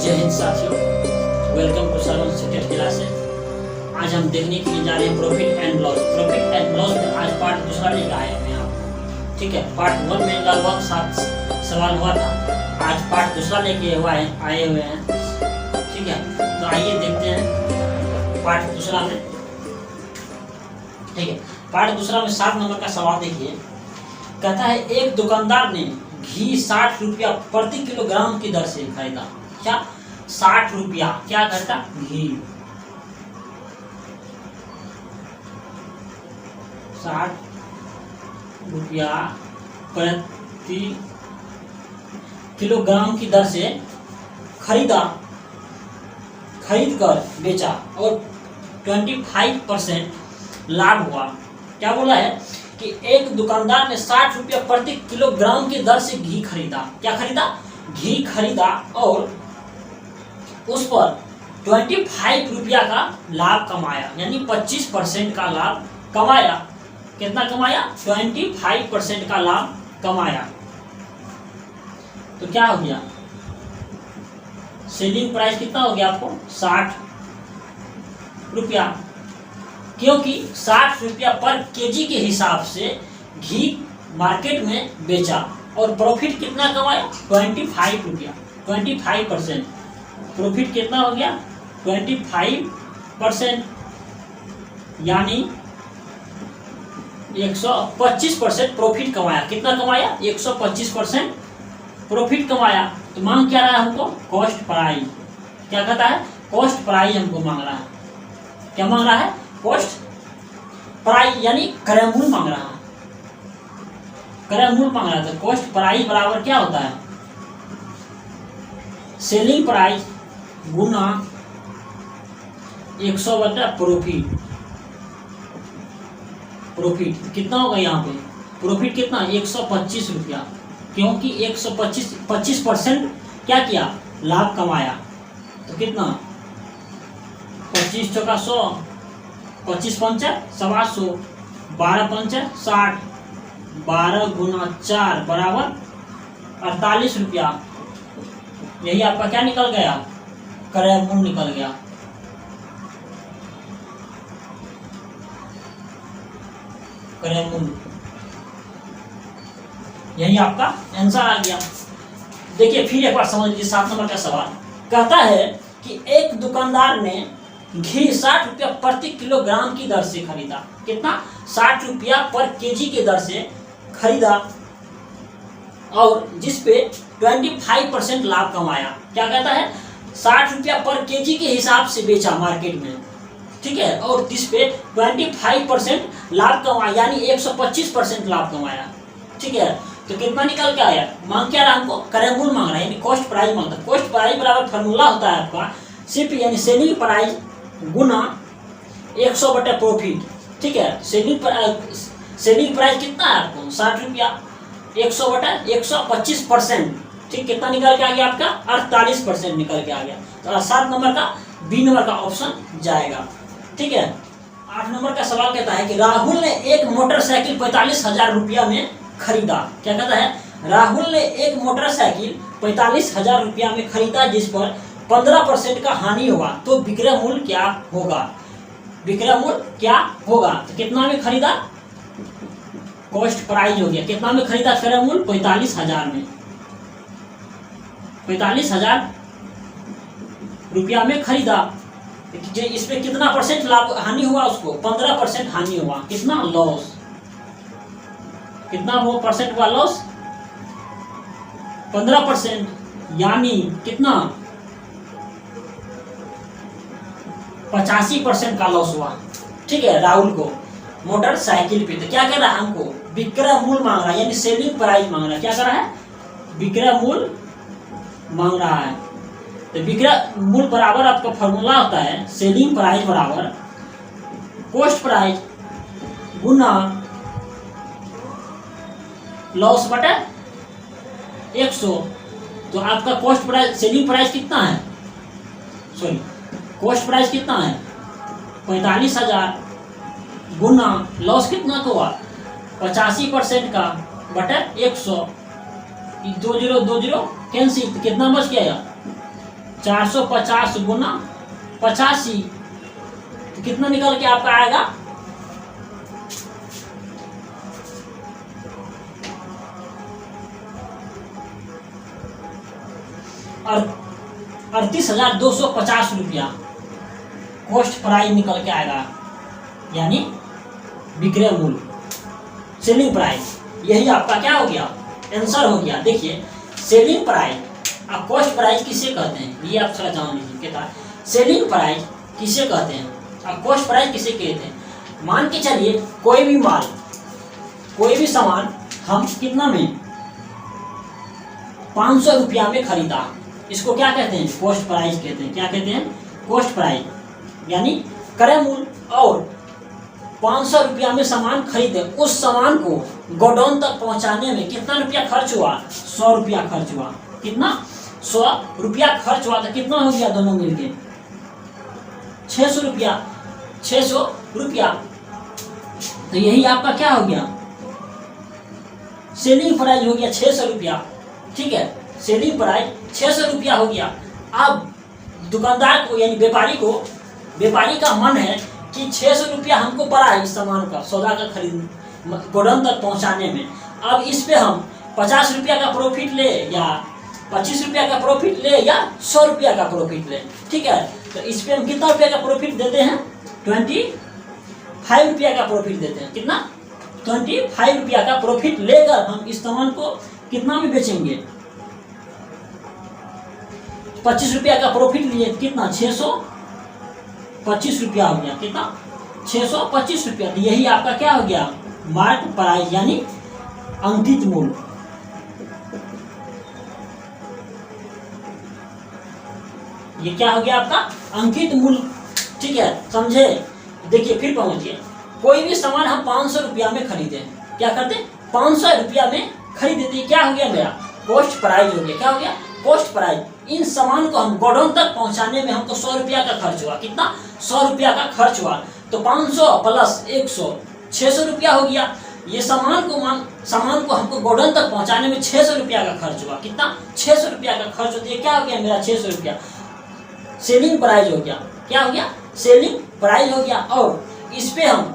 जय हिंद साथियों, welcome to Sarvan secret classes. आज हम देखने के लिए जा रहे हैं profit and loss. Profit and loss में आज पार्ट दूसरा लेकर आए हैं आप। ठीक है, पार्ट 1 में लगभग 7 सवाल हुआ था। आज पार्ट दूसरा लेके आए हुए हैं। ठीक है, तो आइए देखते हैं पार्ट दूसरा में। ठीक है, पार्ट दूसरा में 7 नंबर का सवाल देखिए। कहता है एक दुकानदार ने घी 60 रुपया प्रति किलोग्राम की दर से खरीदा। क्या 60 रुपया क्या करता? घी 60 रुपया प्रति किलोग्राम की दर से खरीद कर बेचा और 25% लाभ हुआ। क्या बोला है कि एक दुकानदार ने 60 रुपया प्रति किलोग्राम की दर से घी खरीदा। क्या खरीदा? घी खरीदा और उस पर 25 रुपया का लाभ कमाया, यानी 25% का लाभ कमाया। कितना कमाया? 25% का लाभ कमाया। तो क्या हो गया? सेलिंग प्राइस कितना हो गया आपको? 60 रुपया, क्योंकि 60 रुपया पर केजी के हिसाब से घी मार्केट में बेचा और प्रॉफिट कितना कमाया? 25 रुपया। 25% प्रॉफिट कितना हो गया? 25%, यानी 125% प्रॉफिट कमाया। कितना कमाया? 125% प्रॉफिट कमाया। तो मांग क्या रहा है हमको? Cost price. क्या कहता है? कॉस्ट प्राइस हमको मांग रहा है। क्या मांग रहा है? कॉस्ट प्राइस, यानी क्रय मूल्य मांग रहा है। क्रय मूल्य मांग रहा है। तो कॉस्ट प्राइस बराबर क्या होता है? सेलिंग प्राइस गुना 100 बटा प्रॉफिट। प्रॉफिट कितना होगा यहाँ पे? प्रॉफिट कितना? 125 रुपया, क्योंकि 125% क्या किया? लाभ कमाया। तो कितना? 25 चौका 100, 25 पंचा 125, 12 पंचा 60, 12 गुना 4 बराबर 48 रुपया। यही आपका क्या निकल गया? क्रय मूल्य निकल गया। क्रय मूल्य, यही आपका आंसर आ गया। देखिए फिर एक बार समझ लीजिए 7 नंबर का सवाल। कहता है कि एक दुकानदार ने घी 60 रुपया प्रति किलोग्राम की दर से खरीदा। कितना? 60 रुपया पर केजी के दर से खरीदा और जिस पे 25% लाभ कमाया। क्या कहता है? 60 रुपया पर केजी के हिसाब से बेचा मार्केट में। ठीक है, और जिस पे 25% लाभ कमाया, यानी 125% लाभ कमाया। ठीक है, तो कितना निकल के आया? मांग क्या रहा हमको? क्रय मूल्य मांग रहा है, यानी कॉस्ट प्राइस मांगता है। कॉस्ट प्राइस बराबर फार्मूला होता है आपका सिर्फ, यानी सेलिंग प्राइस गुना 100 बटा प्रॉफिट। ठीक है, सेलिंग प्राइस कितना है आपको? 60 रुपया, 100 बटा 125%। ठीक, कितना निकल के आ गया आपका? 48% निकल के आ गया। तो 7 नंबर का बी नंबर का ऑप्शन जाएगा। ठीक है, 8 नंबर का सवाल कहता है कि राहुल ने एक मोटरसाइकिल 45,000 रुपया में खरीदा। क्या कहता है? राहुल ने एक मोटरसाइकिल 45,000 रुपया में खरीदा, जिस पर 15% का हानि हुआ। तो विक्रय मूल्य क्या होगा? विक्रय मूल्य क्या होगा? तो कितना में खरीदा? कॉस्ट प्राइस हो गया। कितना में खरीदा? क्रय मूल्य 45,000 में। 45,000 रुपया में खरीदा। इसमें कितना परसेंट लाभ हानि हुआ? उसको 15% हानि हुआ। कितना? लॉस। कितना वो परसेंट हुआ? लॉस 15%, यानी कितना? 85% का लॉस हुआ। ठीक है, राहुल को मोटरसाइकिल पे। तो क्या कर रहा है? हमको विक्रय मूल्य मांग रहा है, यानी सेलिंग प्राइस मांग रहा है। क्या कर रहा है? विक्रय मूल्य मांग रहा है। तो विक्रय मूल्य बराबर आपका फॉर्मूला होता है सेलिंग प्राइस बराबर कॉस्ट प्राइस गुना लॉस बटा 100। तो आपका कॉस्ट प्राइस, सेलिंग प्राइस कितना है? सॉरी, कॉस्ट प्राइस कितना है? 45,000 गुना लॉस कितना का हुआ? 85% का बटा 100। 20 20 कैंसिल, कितना बच गया? 450 गुना 85, तो कितना निकल के आपका आएगा? और 38,250 रुपया कॉस्ट प्राइस निकल के आएगा, यानी विक्रय मूल्य, सेलिंग प्राइस। यही आपका क्या हो गया? आंसर हो गया। देखिए सेलिंग प्राइस और कॉस्ट प्राइस किसे कहते हैं, ये आप थोड़ा जान लीजिए। कहता है सेलिंग प्राइस किसे कहते हैं और कॉस्ट प्राइस किसे कहते हैं। मान के चलिए कोई भी माल, कोई भी सामान हम कितना में 500 रुपया में खरीदा, इसको क्या कहते हैं? कॉस्ट प्राइस कहते हैं। क्या कहते हैं? कॉस्ट प्राइस, यानी क्रय मूल्य। और 500 रुपया में सामान खरीदे, उस सामान को गोडाउन तक पहुंचाने में कितना रुपया खर्च हुआ? 100 रुपया खर्च हुआ। कितना? 100 रुपया खर्च हुआ। तो कितना हो गया दोनों मिलके? 600 रुपया। 600 रुपया। तो यही आपका क्या हो गया? सेलिंग प्राइस हो गया 600 रुपया। ठीक है, सेलिंग प्राइस 600 रुपया हो गया। अब दुकानदार को यानी व्यापारी का मन है कि 600 रुपया हमको पड़ा है इस सामान का, सौदा का खरीद गोडाउन तक पहुंचाने में। अब इस पे हम 50 रुपया का प्रॉफिट ले या 25 रुपया का प्रॉफिट ले या 100 रुपया का प्रॉफिट ले। ठीक है, तो इस पे हम कितना रुपया का प्रॉफिट देते हैं? 25 रुपया का प्रॉफिट देते हैं। कितना? 25 रुपया का प्रॉफिट लेकर हम इस सामान को कितना में बेचेंगे? 25 रुपया का प्रॉफिट लिए, कितना? 625 रुपया हो गया। कितना? 625 रुपया। तो यही आपका क्या हो गया? मार्क प्राइस, यानी अंकित मूल्य। ये क्या हो गया आपका? अंकित मूल्य। ठीक है, समझे? देखिए फिर पहुंचिए, कोई भी सामान हम 500 रुपया में खरीदे, क्या करते? 500 रुपया में खरीदे, तो क्या हो गया मेरा? कॉस्ट प्राइस हो गया। क्या हो गया? Cost price. इन सामान को हम गोडाउन तक पहुंचाने में हमको 100 रुपया का खर्च हुआ। कितना? 100 रुपया का खर्च हुआ। तो 500 प्लस 100 600 रुपया हो गया। ये सामान को हमको गोडाउन तक पहुंचाने में 600 रुपया का खर्च हुआ। कितना? 600 रुपया का खर्च होता है। क्या हो गया मेरा? 600 रुपया सेलिंग प्राइस हो गया। क्या हो गया? सेलिंग प्राइस हो गया। और इस पे हम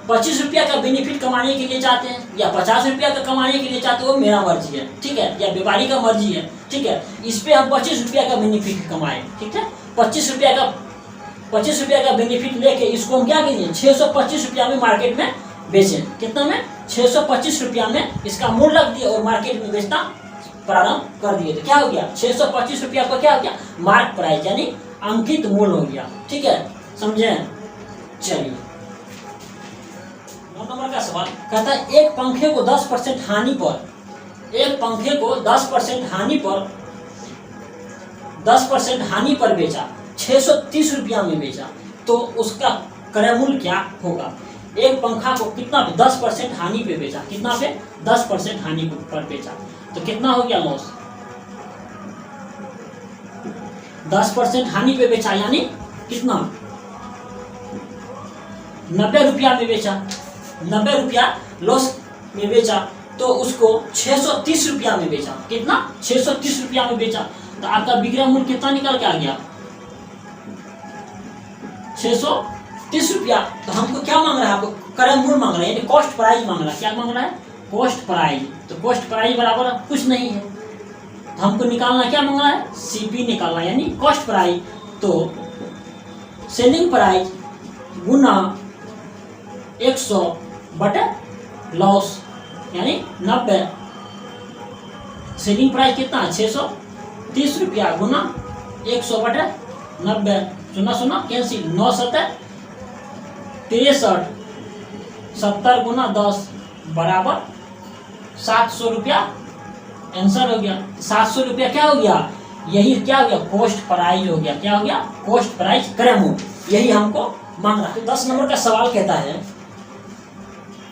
25 रुपया का बेनिफिट कमाने के लिए चाहते हैं या 50 रुपया का कमाने के लिए चाहते हैं, वो मेरा मर्जी है। ठीक है, या व्यापारी का मर्जी है। ठीक है, इस पे हम 25 रुपया का बेनिफिट कमाए। ठीक है, 25 रुपया का बेनिफिट लेके इसको हम क्या कीजिए? 625 रुपया में मार्केट में बेचें। कितना में? 625 रुपया में इसका मूल्य रख दिए और मार्केट में बेचना प्रारंभ कर दिए। तो क्या हो गया? 625 रुपया का क्या हो गया? मार्क प्राइस, यानी अंकित मूल्य हो गया। ठीक है, समझे? चलिए 9 नंबर का सवाल कहता है एक पंखे को 10% हानि पर बेचा, 630 रुपया में बेचा, तो उसका क्रय मूल्य क्या होगा? एक पंखा को कितना पे? 10% हानि पे बेचा। कितना पे? 10% हानि पर बेचा, तो कितना हो गया लॉस? 10% हानि पे बेचा, यानी कितना? 90 रुपया में बेचा। 90 रुपया लॉस में बेचा, तो उसको 630 रुपया में बेचा। कितना? 630 रुपया में बेचा, तो आपका विक्रय मूल्य कितना निकल के आ गया? 630 रुपया। तो हमको क्या मांग रहा है? आपको क्रय मूल्य मांग रहा है, यानी कॉस्ट प्राइस मांग रहा है। क्या मांग रहा है? Cost price. तो कॉस्ट प्राइस बराबर कुछ नहीं है, तो हमको निकालना क्या मांग रहा है? सीपी निकालना, यानी कॉस्ट प्राइस। तो सेलिंग प्राइस गुना 100 बटे लॉस, यानी 90। सेलिंग प्राइस कितना? 630 रुपया गुना 100 बटे 90। सुना कैंसिल। 9 7 63, 70 गुना 10 बराबर 700 रुपया आंसर हो गया। 700 रुपया क्या हो गया? यही क्या हो गया? कॉस्ट प्राइस हो गया। क्या हो गया? कॉस्ट प्राइस, क्रय मूल्य, यही हमको मांग रहा है। तो 10 नंबर का सवाल कहता है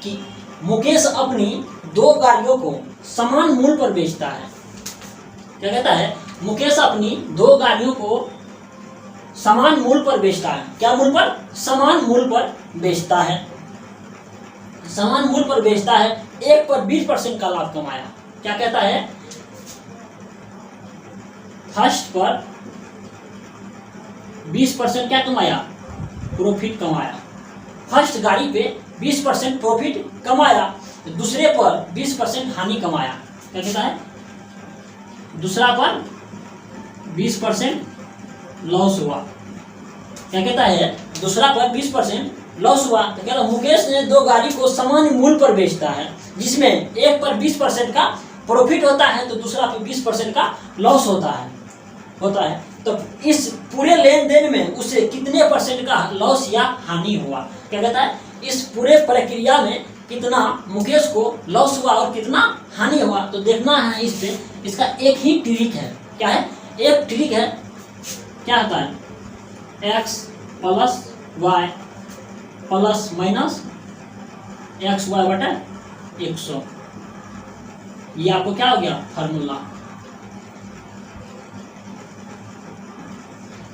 कि मुकेश अपनी 2 गाड़ियों को समान मूल्य पर बेचता है। क्या कहता है? मुकेश अपनी 2 गाड़ियों को समान मूल्य पर बेचता है। क्या मूल्य पर? समान मूल्य पर बेचता है। समान मूल्य पर बेचता है, एक पर 20% का लाभ कमाया। क्या कहता है? फर्स्ट पर 20% क्या कमाया, प्रॉफिट कमाया। फर्स्ट गाड़ी पे 20% प्रॉफिट कमाया, दूसरे पर 20% हानि कमाया। क्या कहता है, दूसरा पर 20% लॉस हुआ। क्या कहता है, दूसरा पर 20% लॉस हुआ। तो कहता मुकेश ने दो गाड़ी को समान मूल्य पर बेचता है, जिसमें एक पर 20% का प्रॉफिट होता है तो दूसरा पर 20% का लॉस होता है। तो इस पूरे लेन देन में उसे कितने परसेंट का लॉस या हानि हुआ। क्या कहता है, इस पूरे प्रक्रिया में कितना मुकेश को लॉस हुआ और कितना हानि हुआ। तो देखना है इस पे, इसका एक ही ट्रिक है। क्या है, एक ट्रिक है, क्या होता है, x plus y plus minus x y बटा 100। ये आपको क्या हो गया, फार्मूला।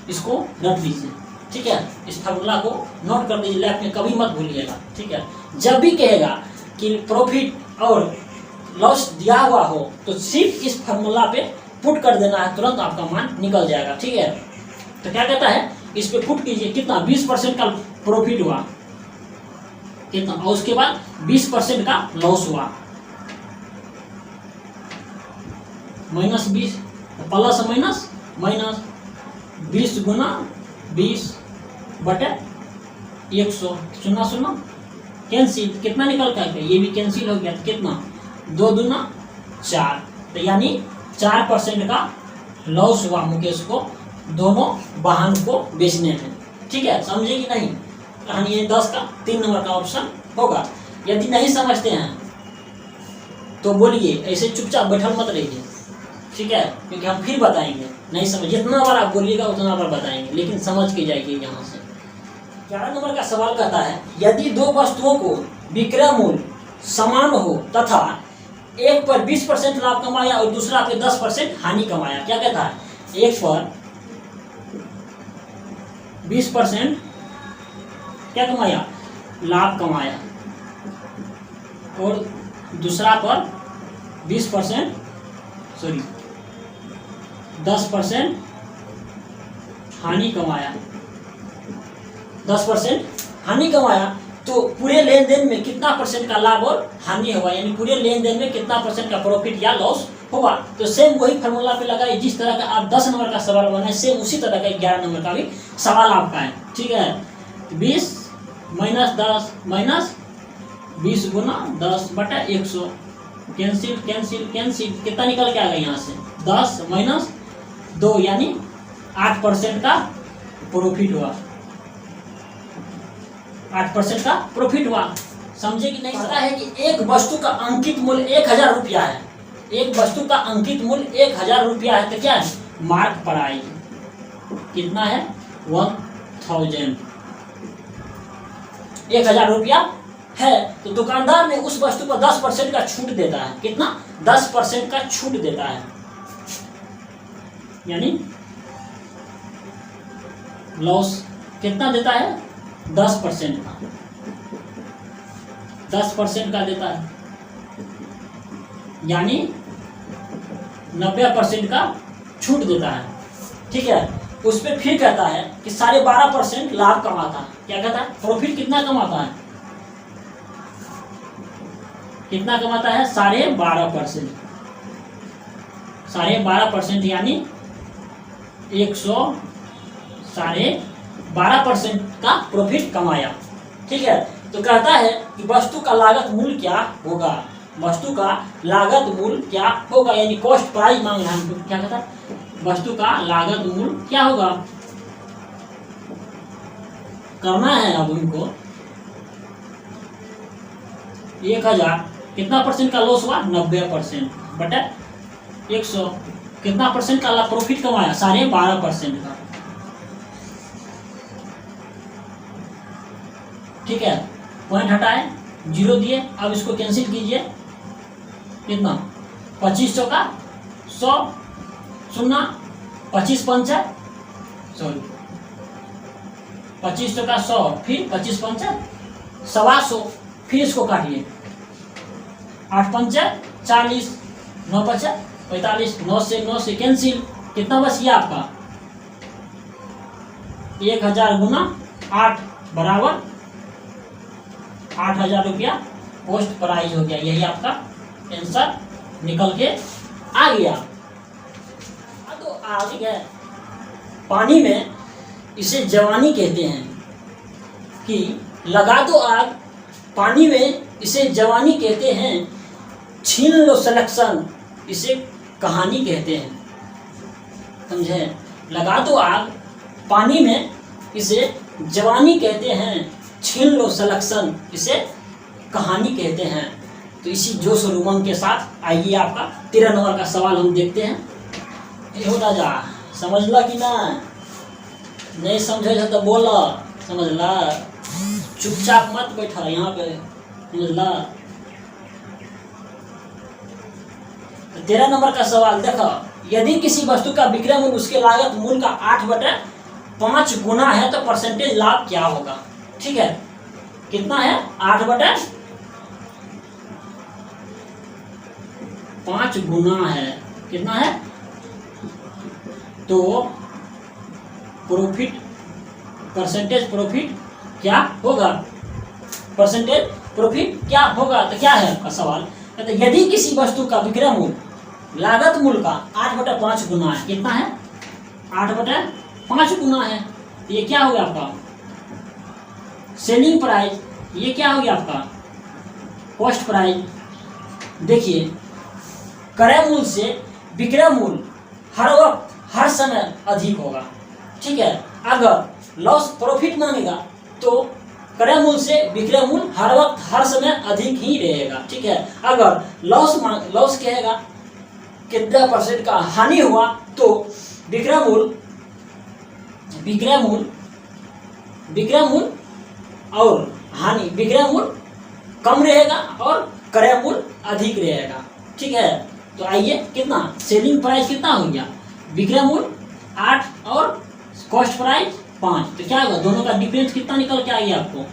इसको रख लीजिए, ठीक है। इस फार्मूला को नोट कर दीजिए, लैब में कभी मत भूलिएगा, ठीक है। जब भी कहेगा कि प्रॉफिट और लॉस दिया हुआ हो तो सिर्फ इस फार्मूला पे पुट कर देना है, तुरंत आपका मान निकल जाएगा, ठीक है। तो क्या कहता है, इस पे पुट कीजिए, कितना 20% का प्रॉफिट हुआ कितना, और उसके बाद 20% का लॉस हुआ, -20 प्लस माइनस माइनस 20 गुना 20 बटे 100, 0 कैंसिल, कितना निकल कर गया, ये भी कैंसिल हो गया। तो कितना, 2 दूना 4, तो यानी 4% का लॉस हुआ मुकेश को दोनों वाहन को बेचने में, ठीक है। समझे कि नहीं, कहानी है 10 का 3 नंबर का ऑप्शन होगा। यदि नहीं समझते हैं तो बोलिए, ऐसे चुपचाप बैठल मत रहिए, ठीक है, क्योंकि हम फिर बताएंगे। नहीं समझ, जितना बार आप बोलिएगा उतना बार बताएंगे, लेकिन समझ के जाइए यहाँ से। 11 नंबर का सवाल कहता है, यदि दो वस्तुओं को विक्रय मूल्य समान हो तथा एक पर 20% लाभ कमाया और दूसरा पे 10% हानि कमाया। क्या कहता है, एक पर 20% क्या कमाया, लाभ कमाया, और दूसरा पर 20% 10% हानि कमाया, 10% हानि कमाया। तो पूरे लेन देन में कितना परसेंट का लाभ और हानि होगा, यानी पूरे लेन देन में कितना परसेंट का प्रॉफिट या लॉस होगा। तो सेम वही फार्मूला पे लगाए, जिस तरह का आप 10 नंबर का सवाल बनाए सेम उसी तरह का 11 नंबर का भी सवाल आपका है, ठीक है। 20 माइनस 10 माइनस 20 गुना 10 बटा 100, कैंसिल कैंसिल कैंसिल, कितना निकल के आ गया यहाँ से, 10 माइनस 2 यानी 8% का प्रॉफिट हुआ, 8% का प्रॉफिट हुआ। समझे कि नहीं। पता है कि एक वस्तु का अंकित मूल्य 1000 रुपया है, एक वस्तु का अंकित मूल्य 1000 रुपया है, तो क्या है, मार्क पर आएगी, कितना है, 1000, 1000 रुपया है। तो दुकानदार ने उस वस्तु पर 10% का छूट देता है, कितना, 10% का छूट देता है, यानी लॉस कितना देता है, 10% का, 10% का देता है, यानी 90% का छूट देता है, ठीक है। उस पर फिर कहता है कि 12.5% लाभ कमाता है। क्या कहता है, प्रॉफिट कितना कमाता है, कितना कमाता है, 12.5%, 12.5% यानी 112.5% का प्रॉफिट कमाया, ठीक है। तो कहता है कि वस्तु का लागत मूल्य क्या होगा, वस्तु का लागत मूल्य क्या होगा, यानी कॉस्ट प्राइस मांग रहा है। क्या कहता है, वस्तु का लागत मूल्य क्या होगा, करना है अब उनको। 1000 कितना परसेंट का लॉस हुआ, 90% बटा 100, कितना परसेंट का प्रॉफिट कमाया, 12.5% का, ठीक है। पॉइंट हटाए, 0 दिए, अब इसको कैंसिल कीजिए, कितना, 2500 का 100 0 25 पंचा 2500 का 100 फिर 25 पंचा 125, फिर इसको काटिए, 8 पंचा 40, 9 पंचा 45, 9 से कैंसिल कितना बच गया आपका 1000 गुना 8 बराबर 8000 रुपया पोस्ट प्राइज हो गया। यही आपका आंसर निकल के आ गया। तो आगे है पानी में, इसे जवानी कहते हैं कि लगा दो आग पानी में, इसे जवानी कहते हैं, छीन लो सिलेक्शन, इसे कहानी कहते हैं। समझे? लगा दो आग पानी में, इसे जवानी कहते हैं, छीन लो सिलेक्शन, इसे कहानी कहते हैं। तो इसी जोश और उमंग के साथ आइए आपका 13 नंबर का सवाल हम देखते हैं। ये होता जा समझला कि ना? नहीं समझे तो बोला, समझला? चुपचाप मत बैठा यहाँ पे, समझला? तो 13 नंबर का सवाल देखो, यदि किसी वस्तु का विक्रय मूल्य उसके लागत मूल्य का 8/5 गुना है तो परसेंटेज लाभ क्या होगा? ठीक है, कितना है? 8/5 गुना है। कितना है? तो प्रॉफिट, परसेंटेज प्रॉफिट क्या होगा? परसेंटेज प्रॉफिट क्या होगा? तो क्या है आपका सवाल? कहते यदि किसी वस्तु का विक्रय मूल्य लागत मूल्य का 8/5 गुना है। कितना है? 8/5 गुना है। ये क्या हो गया आपका? Selling price. ये क्या हो गया आपका? Cost price. देखिए, क्रय मूल्य से विक्रय मूल्य हर वक्त हर समय अधिक होगा। ठीक है, अगर लॉस प्रॉफिट मांगेगा तो क्रय मूल्य से विक्रय मूल्य हर वक्त हर समय अधिक ही रहेगा। ठीक है, अगर लॉस कहेगा कितना परसेंट का हानि हुआ तो विक्रय मूल्य और हानि, विक्रय मूल्य कम रहेगा और क्रय मूल्य अधिक रहेगा। ठीक है, तो आइए कितना सेलिंग प्राइस कितना हो गया? विक्रय मूल्य 8 और कॉस्ट प्राइस 5, तो क्या होगा? दोनों का डिफरेंस कितना निकल के आएगा आपको?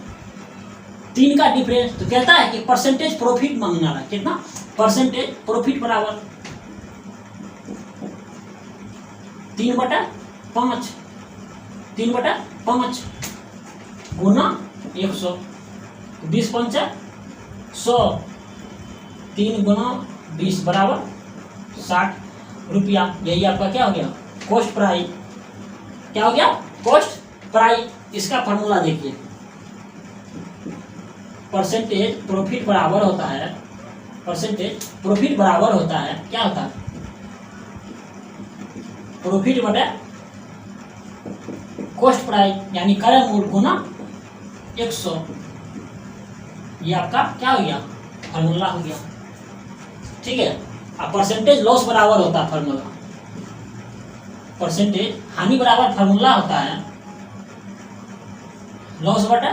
3 का डिफरेंस। तो कहता है कि परसेंटेज प्रॉफिट मांगना है। कितना? परसेंटेज प्रॉफिट बराबर 3/5 गुना 100, 20 पंचा 100, 3 गुना 20 बराबर 60 रुपया। यही आपका क्या हो गया? Cost price. क्या हो गया? Cost price. इसका फॉर्मूला देखिए, परसेंटेज प्रॉफिट बराबर होता है, परसेंटेज प्रॉफिट बराबर होता है, क्या होता है? प्रॉफिट बटे कॉस्ट प्राइस, यानी क्रय मूल्य गुना 100। ये आपका क्या हो गया? फॉर्मूला हो गया। ठीक है, अब परसेंटेज लॉस बराबर होता है फॉर्मूला, परसेंटेज हानि बराबर फॉर्मूला होता है लॉस बटा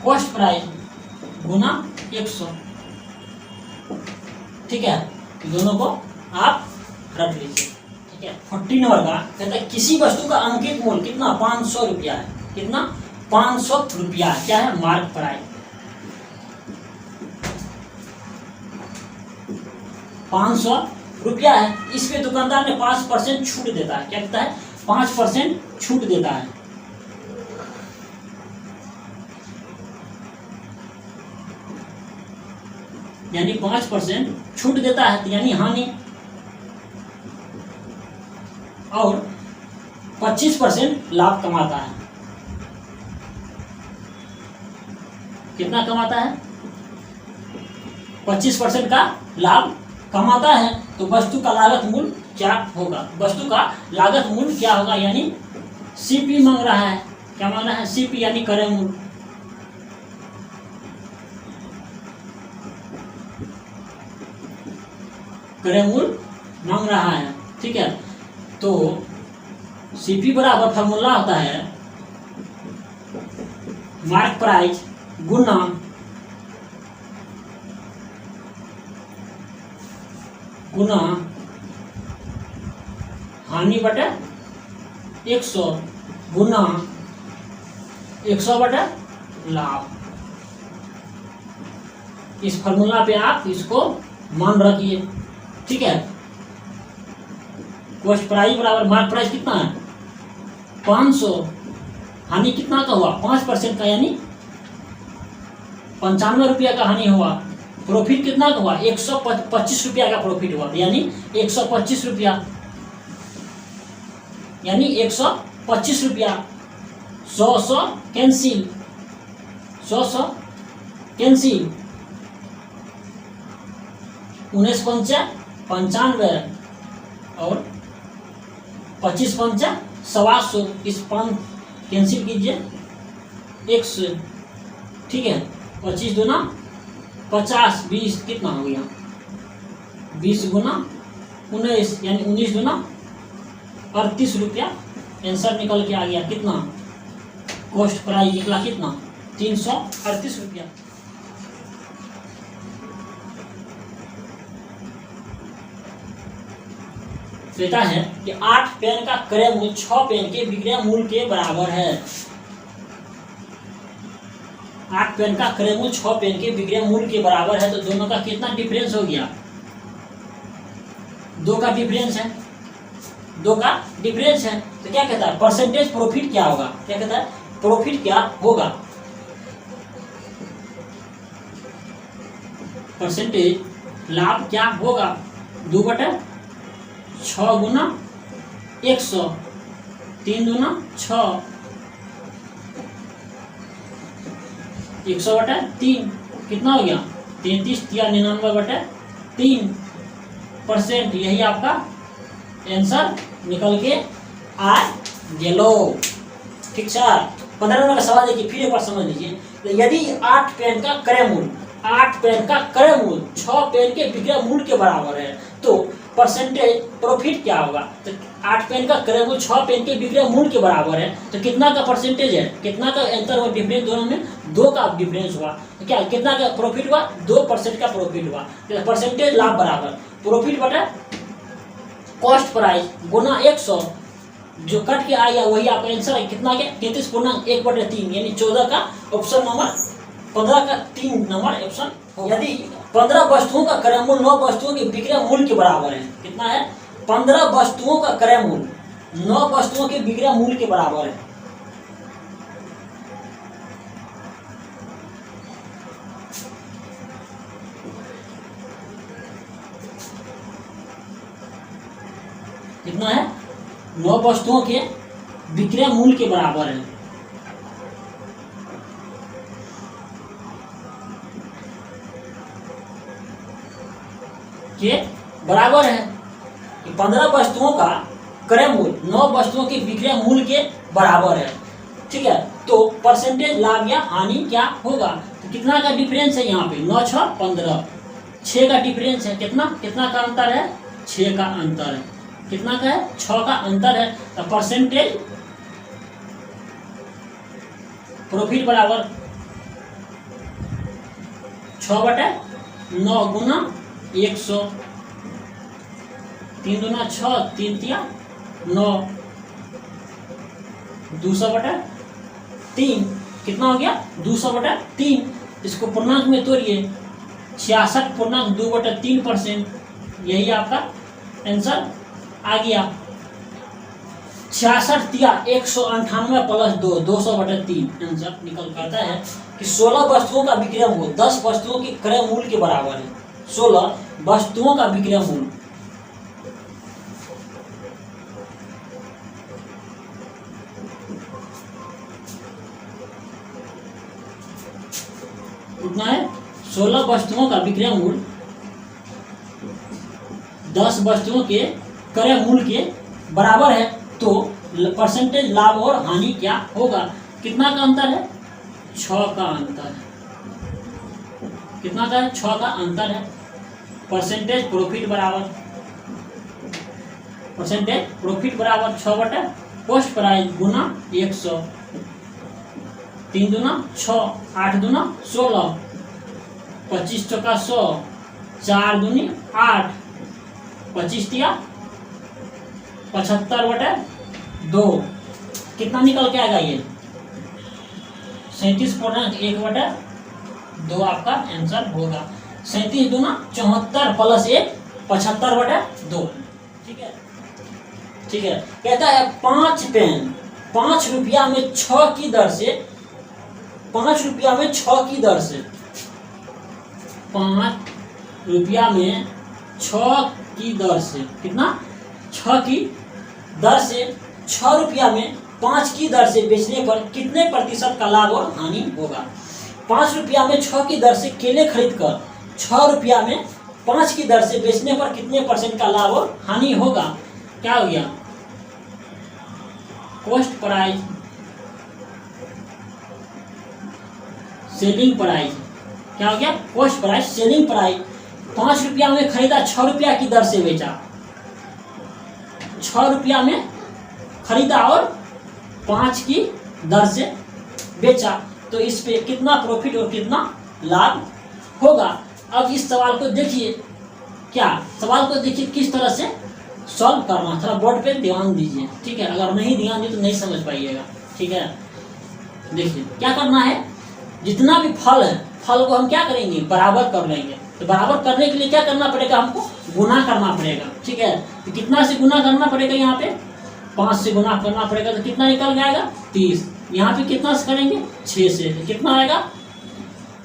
कॉस्ट प्राइस गुना 100। ठीक है, दोनों को आप रख लीजिए। ठीक है, 14 नंबर का कहता है किसी वस्तु का अंकित मूल्य कितना? 500 रुपया है। कितना? 500 रुपया। क्या है? Mark price. 500 रुपया है, इस पे दुकानदार ने 5% छूट देता है। क्या कहता है? 5% छूट देता है। यानी 5% छूट देता है, यानी हानि, और 25% लाभ कमाता है। कितना कमाता है? 25% का लाभ कमाता है। तो वस्तु का लागत मूल्य क्या होगा? वस्तु का लागत मूल्य क्या होगा? यानी सीपी मांग रहा है। क्या मांग रहा है? सीपी, यानी क्रय मूल्य। क्रय मूल्य मांग रहा है। ठीक है, तो सीपी बराबर फॉर्मूला होता है मार्क प्राइस गुना हानि बटे 100 गुना 100 बटे लाभ। इस फॉर्मूला पे आप इसको मान रखिए। ठीक है, कॉस्ट प्राइस बराबर मार्क प्राइस कितना है 500, हानि कितना का हुआ 5% का, यानी 95 रुपया का हानि हुआ। प्रॉफिट कितना का हुआ 125 रुपया का प्रॉफिट हुआ, यानी 125 रुपया, यानी 125 रुपया। 100 कैंसिल, 100 कैंसिल, 19 पंचा 95 और 25 पंचा 125, इस 5 कैंसिल कीजिए 100, ठीक है। 25 दूना 50, 20 कितना हो गया 20 गुना 19, यानी 19 दूना 38 रुपया। आंसर निकल के आ गया कितना, कॉस्ट प्राइस निकला कितना 338 रुपया। कहता है कि 8 पेन का क्रय मूल्य 6 पेन के विक्रय मूल्य के बराबर है। 8 पेन का क्रय मूल्य 6 पेन के विक्रय मूल्य के बराबर है, तो दोनों का कितना डिफरेंस हो गया 2 का डिफरेंस है, 2 का डिफरेंस है। तो क्या कहता है परसेंटेज प्रॉफिट क्या होगा, क्या कहता है प्रॉफिट क्या होगा, परसेंटेज लाभ क्या होगा 2/6 गुना 100, 3 दूना 6, 100/3 कितना हो गया 33 या 99/3%। यही आपका आंसर निकल के आ गेलो, ठीक है। 15 नंबर का सवाल देखिए, फिर एक बार समझ लीजिए। तो यदि 8 पेन का क्रय मूल्य 8 पेन का क्रय मूल्य 6 पेन के विक्रय मूल्य के बराबर है, तो परसेंटेज प्रॉफिट क्या होगा। तो 8 पेन का क्रय मूल्य 6 पेन के विक्रय मूल्य के बराबर है, तो कितना का परसेंटेज है, कितना का अंतर हुआ डिफरेंस, दोनों में 2 का डिफरेंस हुआ। तो क्या कितना का प्रॉफिट हुआ 2% का प्रॉफिट हुआ। तो परसेंटेज लाभ बराबर प्रॉफिट बटा कॉस्ट प्राइस गुना 100, जो कट के आ गया वही आपका आंसर है कितना के 33.1/3, यानी 14 का ऑप्शन नंबर 15 का 3 नंबर ऑप्शन। यदि 15 वस्तुओं का क्रय मूल्य 9 वस्तुओं के विक्रय मूल्य के बराबर है, कितना है 15 वस्तुओं का क्रय मूल्य 9 वस्तुओं के विक्रय मूल्य के बराबर है, कितना है 9 वस्तुओं के विक्रय मूल्य के बराबर है। के बराबर है कि 15 वस्तुओं का क्रय मूल्य 9 वस्तुओं के विक्रय मूल्य के बराबर है, ठीक है। तो परसेंटेज लाभ या हानि क्या होगा, तो कितना का डिफरेंस है यहाँ पे 9 6 15, 6 का डिफरेंस है, कितना कितना का अंतर है 6 का अंतर है, कितना का है 6 का अंतर है। तो परसेंटेज प्रॉफिट बराबर 6/9 गुना 100, 3 दूना 6, 3 तिया 9, 200/3 कितना हो गया 200/3। इसको पूर्णांक में तोड़िए 66.2/3%, यही आपका आंसर आ गया। 66 तिया 198 + 2 200/3 आंसर निकल पाता है कि 16 वस्तुओं का विक्रय मूल्य 10 वस्तुओं के क्रय मूल्य के बराबर है। 16 वस्तुओं का विक्रय मूल्य कितना है 16 वस्तुओं का विक्रय मूल्य 10 वस्तुओं के क्रय मूल्य के बराबर है, तो परसेंटेज लाभ और हानि क्या होगा। कितना का अंतर है 6 का अंतर है, कितना का है 6 का अंतर है। परसेंटेज प्रॉफिट बराबर 6 कॉस्ट प्राइस गुना 100, 3 दूना 6, 8 दूना 16, 25 चौका 100, 4 दूनी 8, 25 तिया 75/2, कितना निकल के आएगा ये 37.1/2 आपका आंसर होगा। 37 दूना 74 + 1 75/2, ठीक है। ठीक है, कहता है 5 पेन 5 रुपया में 6 की दर से 5 रुपया में 6 की दर से 5 रुपया में 6 की दर से कितना 6 की दर से 6 रुपया में 5 की दर से बेचने पर कितने प्रतिशत का लाभ और हानि होगा। 5 रुपया में 6 की दर से केले खरीद कर 6 रुपया में 5 की दर से बेचने पर कितने % का लाभ और हानि होगा। क्या हो गया, कॉस्ट प्राइस सेलिंग प्राइस। क्या हो गया, कॉस्ट प्राइस सेलिंग प्राइस। 5 रुपया में खरीदा, 6 रुपया की दर से बेचा। 6 रुपया में खरीदा और 5 की दर से बेचा, तो इस पे कितना प्रॉफिट और कितना लाभ होगा। अब इस सवाल को देखिए, क्या सवाल को देखिए किस तरह से सॉल्व करना, थोड़ा बोर्ड पे ध्यान दीजिए। ठीक है, अगर नहीं ध्यान दिए तो नहीं समझ पाइएगा। ठीक है, देखिए क्या करना है, जितना भी फल है फल को हम क्या करेंगे, बराबर कर लेंगे। तो बराबर करने के लिए क्या करना पड़ेगा, हमको गुना करना पड़ेगा। ठीक है, तो कितना से गुना करना पड़ेगा, यहाँ पे 5 से गुना करना पड़ेगा, तो कितना निकल जाएगा 30। यहाँ पे कितना से करेंगे 6 से, तो कितना आएगा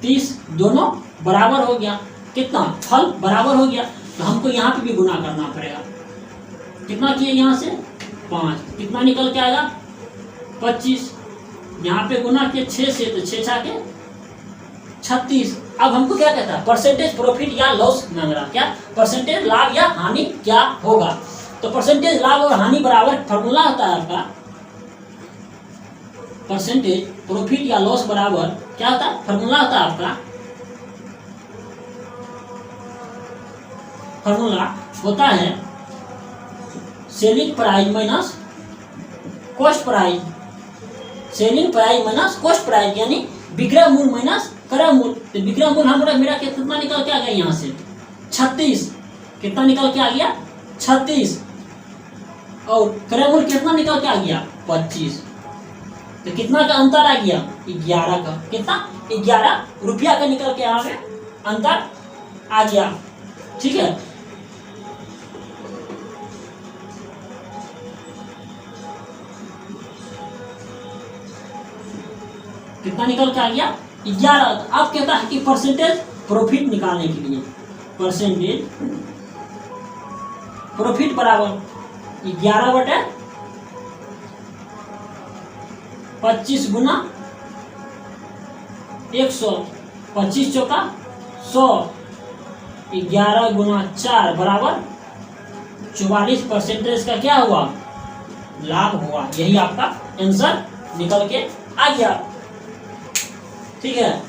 30। दोनों बराबर हो गया, कितना फल बराबर हो गया, तो हमको यहाँ पे भी गुना करना पड़ेगा। कितना किए यहाँ से 5, कितना निकल के आएगा 25। यहाँ पे गुना किए 6 से, तो 6 छाके 36। अब हमको क्या कहता है, परसेंटेज प्रॉफिट या लॉस मांग रहा, क्या परसेंटेज लाभ या हानि क्या होगा। तो परसेंटेज लाभ और हानि बराबर फॉर्मूला होता है आपका, परसेंटेज प्रॉफिट या लॉस बराबर क्या होता है, फॉर्मूला होता है आपका, फॉर्मूला होता है selling price minus cost price. Selling price minus cost price यानी विक्रय मूल्य माइनस क्रय मूल्य। तो विक्रय मूल्य हमारा मेरा कितना निकल के आ गया यहाँ से 36, कितना निकल के आ गया 36, और क्रय मूल्य कितना निकल के आ गया 25। तो कितना का अंतर आ गया 11 का, कितना 11 रुपया का निकल के यहाँ पे अंतर आ गया। ठीक है, कितना निकल के आ गया 11। अब कहता है कि परसेंटेज प्रॉफिट निकालने के लिए, परसेंटेज प्रॉफिट बराबर 11/25 गुना 100, 25 चौका 100, 11 गुना 4 बराबर 44% का क्या हुआ, लाभ हुआ। यही आपका आंसर निकल के आ गया। ठीक है।